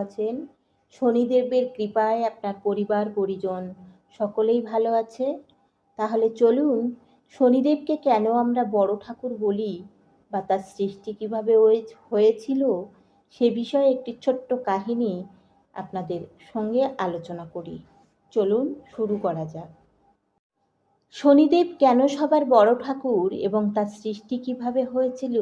আছেন। শনিদেবের কৃপায় আপনার পরিবার পরিজন সকলেই ভালো আছে। তাহলে চলুন শনিদেবকে কেন আমরা বড় ঠাকুর বলি বা তার সৃষ্টি কীভাবে হয়েছিল সে বিষয়ে একটি ছোট্ট কাহিনী আপনাদের সঙ্গে আলোচনা করি। চলুন শুরু করা যাক। শনিদেব কেন সবার বড় ঠাকুর এবং তার সৃষ্টি কিভাবে হয়েছিল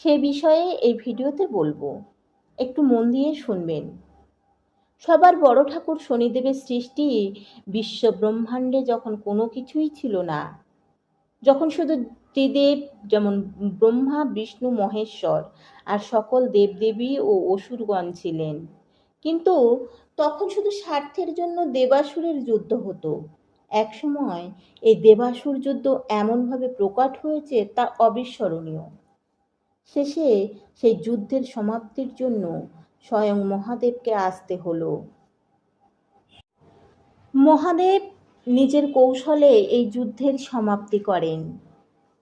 সে বিষয়ে এই ভিডিওতে বলবো, একটু মন দিয়ে শুনবেন। সবার বড় ঠাকুর শনিদেবের সৃষ্টি বিশ্ব ব্রহ্মাণ্ডে যখন কোনো কিছুই ছিল না, যখন শুধু ত্রিদেব যেমন ব্রহ্মা বিষ্ণু মহেশ্বর আর সকল দেবদেবী ও অসুরগণ ছিলেন, কিন্তু তখন শুধু স্বার্থের জন্য দেবাসুরের যুদ্ধ হতো। একসময় এই দেবাসুর যুদ্ধ এমনভাবে প্রকট হয়েছে তা অবিস্মরণীয়। শেষে সেই যুদ্ধের সমাপ্তির জন্য স্বয়ং মহাদেবকে আসতে হলো। মহাদেব নিজের কৌশলে এই যুদ্ধের সমাপ্তি করেন।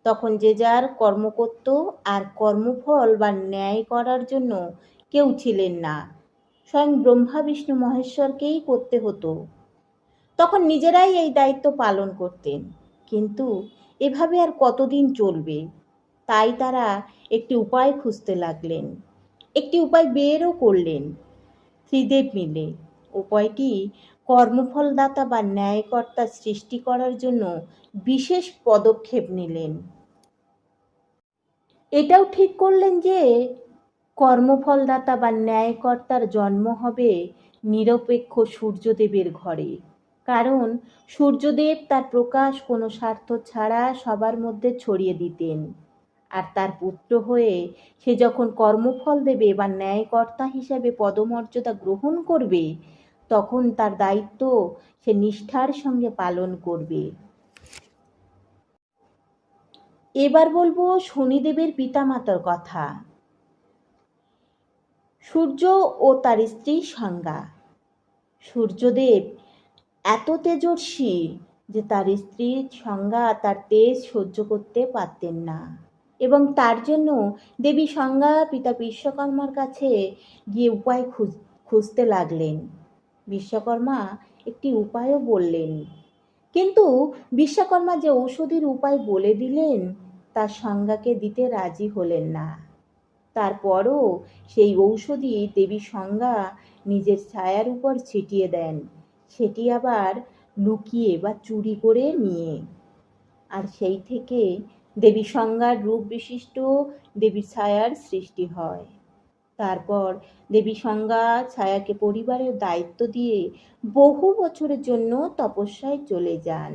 তখন যে যার কর্ম করত, আর কর্মফল বা ন্যায় করার জন্য কেউ ছিলেন না, স্বয়ং ব্রহ্মা বিষ্ণু মহেশ্বরকেই করতে হতো। তখন নিজেরাই এই দায়িত্ব পালন করতেন, কিন্তু এভাবে আর কতদিন চলবে? তাই তারা একটি উপায় খুঁজতে লাগলেন। একটি উপায় বেরও করলেন ত্রিদেব মিলে। উপায়টি কর্মফলদাতা বা ন্যায়কর্তা সৃষ্টি করার জন্য বিশেষ পদক্ষেপ নিলেন। এটাও ঠিক করলেন যে কর্মফলদাতা বা ন্যায়কর্তার জন্ম হবে নিরপেক্ষ সূর্যদেবের ঘরে, কারণ সূর্যদেব তার প্রকাশ কোনো স্বার্থ ছাড়া সবার মধ্যে ছড়িয়ে দিতেন। আর তার পুত্র হয়ে সে যখন কর্মফল দেবে বা ন্যায়কর্তা হিসাবে পদমর্যাদা গ্রহণ করবে, তখন তার দায়িত্ব সে নিষ্ঠার সঙ্গে পালন করবে। এবার বলবো শনিদেবের পিতামাতার কথা। সূর্য ও তার স্ত্রীর সংজ্ঞা। সূর্যদেব এত তেজস্বী যে তার স্ত্রীর সংজ্ঞা তার তেজ সহ্য করতে পারতেন না, এবং তার জন্য দেবী সংজ্ঞা পিতা বিশ্বকর্মার কাছে গিয়ে উপায় খুঁজতে লাগলেন। বিশ্বকর্মা একটি উপায়ও বললেন, কিন্তু বিশ্বকর্মা যে ঔষধির উপায় বলে দিলেন তার সংজ্ঞাকে দিতে রাজি হলেন না। তারপরও সেই ঔষধি দেবী সংজ্ঞা নিজের ছায়ার উপর ছিটিয়ে দেন, সেটি আবার লুকিয়ে বা চুরি করে নিয়ে। আর সেই থেকে দেবী সংজ্ঞার রূপ বিশিষ্ট দেবী ছায়ার সৃষ্টি হয়। তারপর দেবী সংজ্ঞা ছায়াকে পরিবারের দায়িত্ব দিয়ে বহু বছরের জন্য তপস্যায় চলে যান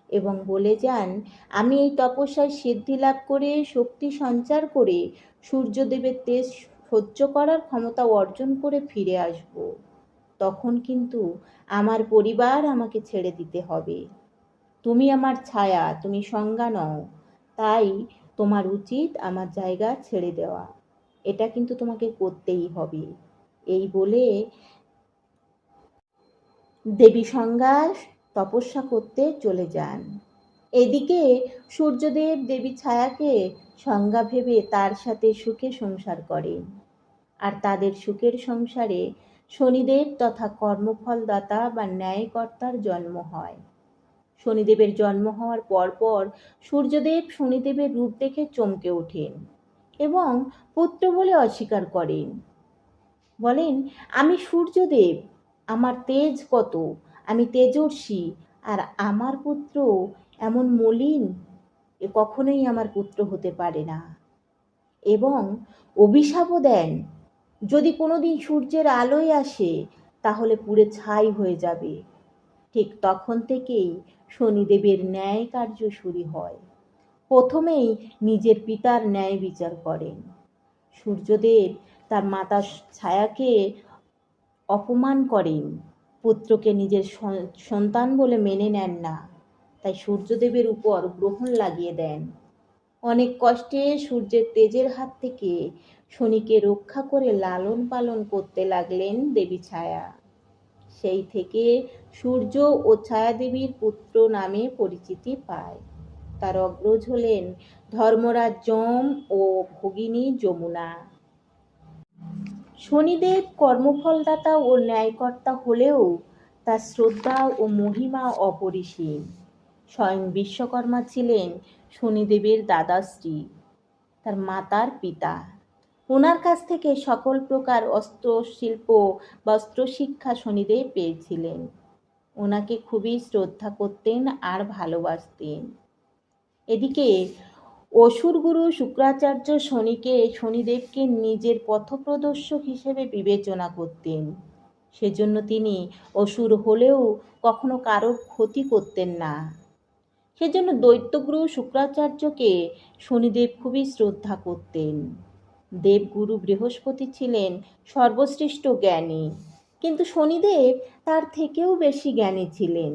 এবং বলে যান, আমি এই তপস্যায় সিদ্ধি লাভ করে শক্তি সঞ্চার করে সূর্যদেবের তেজ সহ্য করার ক্ষমতা অর্জন করে ফিরে আসব। তখন কিন্তু আমার পরিবার আমাকে ছেড়ে দিতে হবে। তুমি আমার ছায়া, তুমি সংজ্ঞা নও, তাই তোমার উচিত আমার জায়গা ছেড়ে দেওয়া। এটা কিন্তু তোমাকে করতেই হবে। এই বলে দেবী সংজ্ঞা তপস্যা করতে চলে যান। এদিকে সূর্যদেব দেবী ছায়াকে সংজ্ঞা ভেবে তার সাথে সুখে সংসার করেন, আর তাদের সুখের সংসারে শনিদেব তথা কর্মফলদাতা বা ন্যায়কর্তার জন্ম হয়। শনিদেবের জন্ম হওয়ার পরপর সূর্যদেব শনিদেবের রূপ দেখে চমকে ওঠেন এবং পুত্র বলে অস্বীকার করেন। বলেন, আমি সূর্যদেব, আমার তেজ কত, আমি তেজস্বী, আর আমার পুত্র এমন মলিন, এ কখনোই আমার পুত্র হতে পারে না। এবং অভিশাপও দেন, যদি কোনোদিন সূর্যের আলোয় আসে তাহলে পুড়ে ছাই হয়ে যাবে। ঠিক তখন থেকেই শনিদেবের ন্যায় কার্য শুরু হয়। প্রথমেই নিজের পিতার ন্যায় বিচার করেন। সূর্যদেব তার মাতা ছায়াকে অপমান করেন, পুত্রকে নিজের সন্তান বলে মেনে নেন না, তাই সূর্যদেবের উপর গ্রহণ লাগিয়ে দেন। অনেক কষ্টে সূর্যের তেজের হাত থেকে শনিকে রক্ষা করে লালন পালন করতে লাগলেন দেবী ছায়া। সেই থেকে সূর্য ও ছায়াদেবীর পুত্র নামে পরিচিতি পায়। তার অগ্রজ হলেন ধর্মরাজ যম ও ভগিনী যমুনা। শনিদেব কর্মফলদাতা ও ন্যায়কর্তা হলেও তার শ্রদ্ধা ও মহিমা অপরিসীম। স্বয়ং বিশ্বকর্মা ছিলেন শনিদেবের দাদাশ্রী, তার মাতার পিতা। ওনার কাছ থেকে সকল প্রকার অস্ত্রশিল্প বা অস্ত্রশিক্ষা শনিদেব পেয়েছিলেন। ওনাকে খুবই শ্রদ্ধা করতেন আর ভালোবাসতেন। এদিকে অসুরগুরু শুক্রাচার্য শনিদেবকে নিজের পথপ্রদর্শক হিসেবে বিবেচনা করতেন। সেজন্য তিনি অসুর হলেও কখনো কারোর ক্ষতি করতেন না। সেজন্য দৈত্যগুরু শুক্রাচার্যকে শনিদেব খুবই শ্রদ্ধা করতেন। দেবগুরু বৃহস্পতি ছিলেন সর্বশ্রেষ্ঠ জ্ঞানী, কিন্তু শনিদেব তার থেকেও বেশি জ্ঞানী ছিলেন।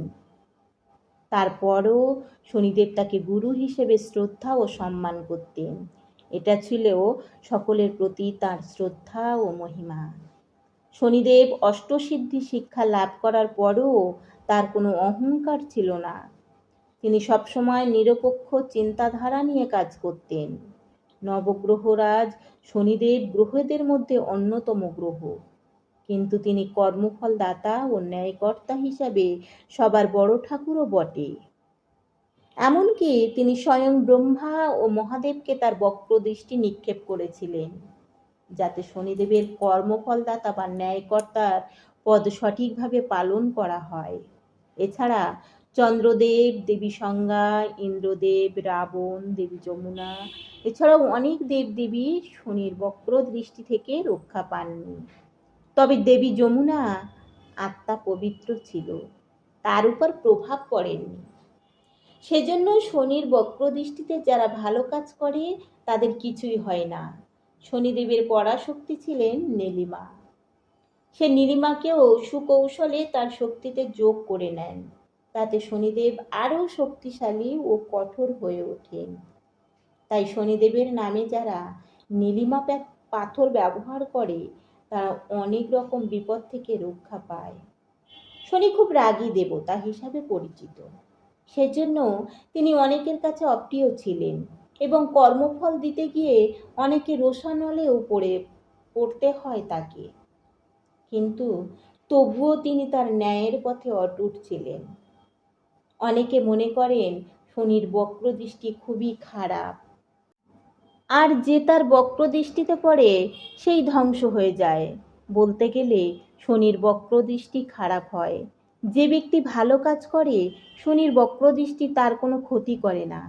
তারপরও শনিদেব তাকে গুরু হিসেবে শ্রদ্ধা ও সম্মান করতেন। এটা ছিল সকলের প্রতি তার শ্রদ্ধা ও মহিমা। শনিদেব অষ্টসিদ্ধি শিক্ষা লাভ করার পরও তার কোনো অহংকার ছিল না। তিনি সবসময় নিরপেক্ষ চিন্তাধারা নিয়ে কাজ করতেন। নবগ্রহরাজ শনিদেব গ্রহদের মধ্যে অন্যতম গ্রহ, কিন্তু তিনি কর্মফল দাতা ও ন্যায়কর্তা হিসাবে সবার বড় ঠাকুরও বটে। এমনকি তিনি স্বয়ং ব্রহ্মা ও মহাদেবকে তার বক্রদৃষ্টি নিক্ষেপ করেছিলেন, যাতে শনিদেবের কর্মফলদাতা বা ন্যায়কর্তার পদ সঠিকভাবে পালন করা হয়। এছাড়া চন্দ্রদেব, দেবী সংজ্ঞা, ইন্দ্রদেব, রাবণ, দেবী যমুনা, এছাড়াও অনেক দেবদেবী শনির বক্র দৃষ্টি থেকে রক্ষা পাননি। তবে দেবী যমুনা আত্মা পবিত্র ছিল, তার উপর প্রভাব পড়েনি। সেজন্য শনির বক্রদৃষ্টিতে যারা ভালো কাজ করে তাদের কিছুই হয় না। শনিদেবের পরাশক্তি ছিলেন নীলিমা। সে নীলিমাকেও সুকৌশলে তার শক্তিতে যোগ করে নেন, তাতে শনিদেব আরও শক্তিশালী ও কঠোর হয়ে ওঠেন। তাই শনিদেবের নামে যারা নীলিমা পাথর ব্যবহার করে তারা অনেক রকম বিপদ থেকে রক্ষা পায়। শনি খুব রাগী দেবতা হিসাবে পরিচিত। সেজন্য তিনি অনেকের কাছে অপ্রিয় ছিলেন এবং কর্মফল দিতে গিয়ে অনেকে রোষানলেও পড়তে হয় তাকে। কিন্তু তবুও তিনি তার ন্যায়ের পথে অটুট ছিলেন। অনেকে মনে করেন শনির বক্রদৃষ্টি খুবই খারাপ, আর যে তার বক্রদৃষ্টিতে পড়ে সেই ধ্বংস হয়ে যায়। বলতে গেলে শনির বক্রদৃষ্টি খারাপ হয়। যে ব্যক্তি ভালো কাজ করে শনির বক্রদৃষ্টি তার কোনো ক্ষতি করে না,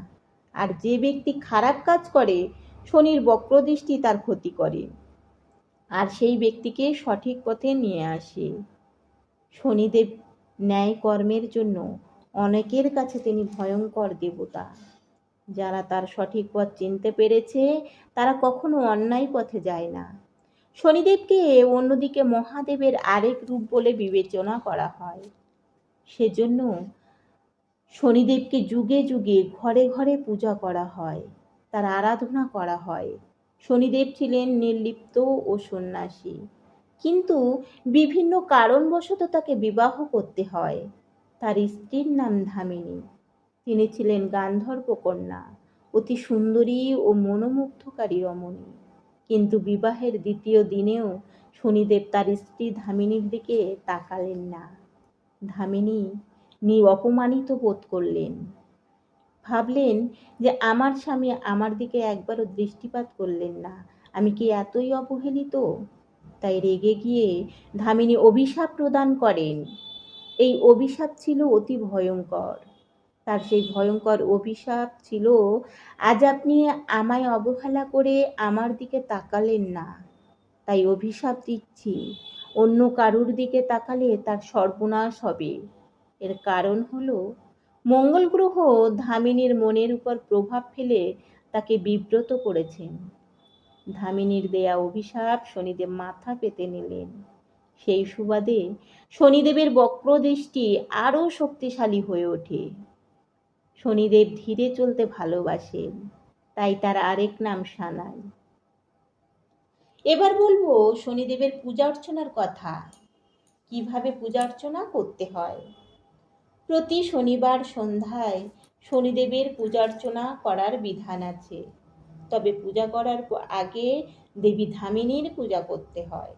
আর যে ব্যক্তি খারাপ কাজ করে শনির বক্রদৃষ্টি তার ক্ষতি করে আর সেই ব্যক্তিকে সঠিক পথে নিয়ে আসে। শনিদেব ন্যায় কর্মের জন্য অনেকের কাছে তিনি ভয়ঙ্কর দেবতা। যারা তার সঠিক পথ চিনতে পেরেছে তারা কখনো অন্যায় পথে যায় না। শনিদেবকে অন্যদিকে মহাদেবের আরেক রূপ বলে বিবেচনা করা হয়। সেজন্য শনিদেবকে যুগে যুগে ঘরে ঘরে পূজা করা হয়, তার আরাধনা করা হয়। শনিদেব ছিলেন নির্লিপ্ত ও সন্ন্যাসী, কিন্তু বিভিন্ন কারণবশত তাকে বিবাহ করতে হয়। তার স্ত্রীর নাম ধামিনী। তিনি ছিলেন গান্ধর্ব কন্যা, অতি সুন্দরী ও মনোমুগ্ধকারী রমণী। কিন্তু বিবাহের দ্বিতীয় দিনেও শনিদেব তার স্ত্রী ধামিনীর দিকে তাকালেন না। ধামিনী অপমানিত বোধ করলেন। ভাবলেন যে আমার স্বামী আমার দিকে একবারও দৃষ্টিপাত করলেন না, আমি কি এতই অবহেলিত? তাই রেগে গিয়ে ধামিনী অভিশাপ প্রদান করেন। এই অভিশাপ ছিল অতি ভয়ঙ্কর। তার সেই ভয়ঙ্কর অভিশাপ ছিল, আজ আপনি আমায় অবহেলা করে আমার দিকে তাকালেন না, তাই অভিশাপ দিচ্ছি, অন্য কারুর দিকে তাকালে তার সর্বনাশ হবে। এর কারণ হলো মঙ্গল গ্রহ ধামিনীর মনের উপর প্রভাব ফেলে তাকে বিব্রত করেছেন। ধামিনীর দেয়া অভিশাপ শনিদেব মাথা পেতে নিলেন। সেই সুবাদে শনিদেবের বক্রদৃষ্টি আরও শক্তিশালী হয়ে ওঠে। শনিদেব ধীরে চলতে ভালোবাসেন, তাই তার আরেক নাম সানাই। এবার বলবো শনিদেবের পূজা অর্চনার কথা। কিভাবে পূজা অর্চনা করতে হয়। প্রতি শনিবার সন্ধ্যায় শনিদেবের পূজা অর্চনা করার বিধান আছে। তবে পূজা করার আগে দেবী ধামিনীর পূজা করতে হয়।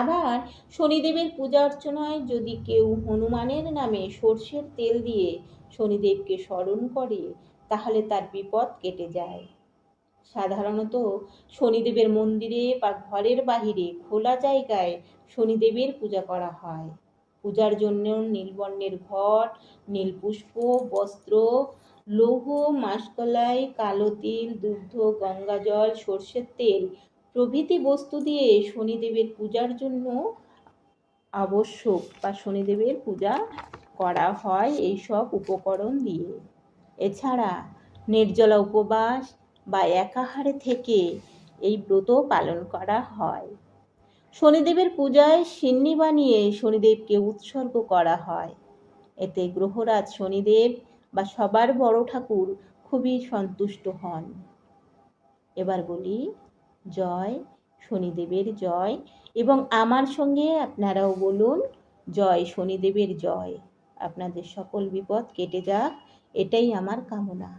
আবার শনিদেবের পূজা অর্চনায় যদি কেউ হনুমানের নামে সর্ষের তেল দিয়ে শনিদেবকে স্মরণ করে তাহলে তার বিপদ কেটে যায়। সাধারণত শনিদেবের মন্দিরে বা ঘরের বাহিরে খোলা জায়গায় শনিদেবের পূজা করা হয়। পূজার জন্য নীলবর্ণের ঘট, নীলপুষ্প, বস্ত্র, লৌহ, মাসকলাই, কালো তিল, দুগ্ধ, গঙ্গাজল, সর্ষের তেল প্রভৃতি বস্তু দিয়ে শনিদেবের পূজার জন্য আবশ্যক বা শনিদেবের পূজা করা হয় এইসব উপকরণ দিয়ে। এছাড়া নির্জলা উপবাস বা একাহারে থেকে এই ব্রত পালন করা হয়। শনিদেবের পূজায় সিন্নি বানিয়ে শনিদেবকে উৎসর্গ করা হয়। এতে গ্রহরাজ শনিদেব বা সবার বড় ঠাকুর খুবই সন্তুষ্ট হন। এবার বলি জয় শনিদেবের জয়, এবং আমার সঙ্গে আপনারাও বলুন জয় শনিদেবের জয়। আপনাদের সকল বিপদ কেটে যাক, এটাই আমার কামনা।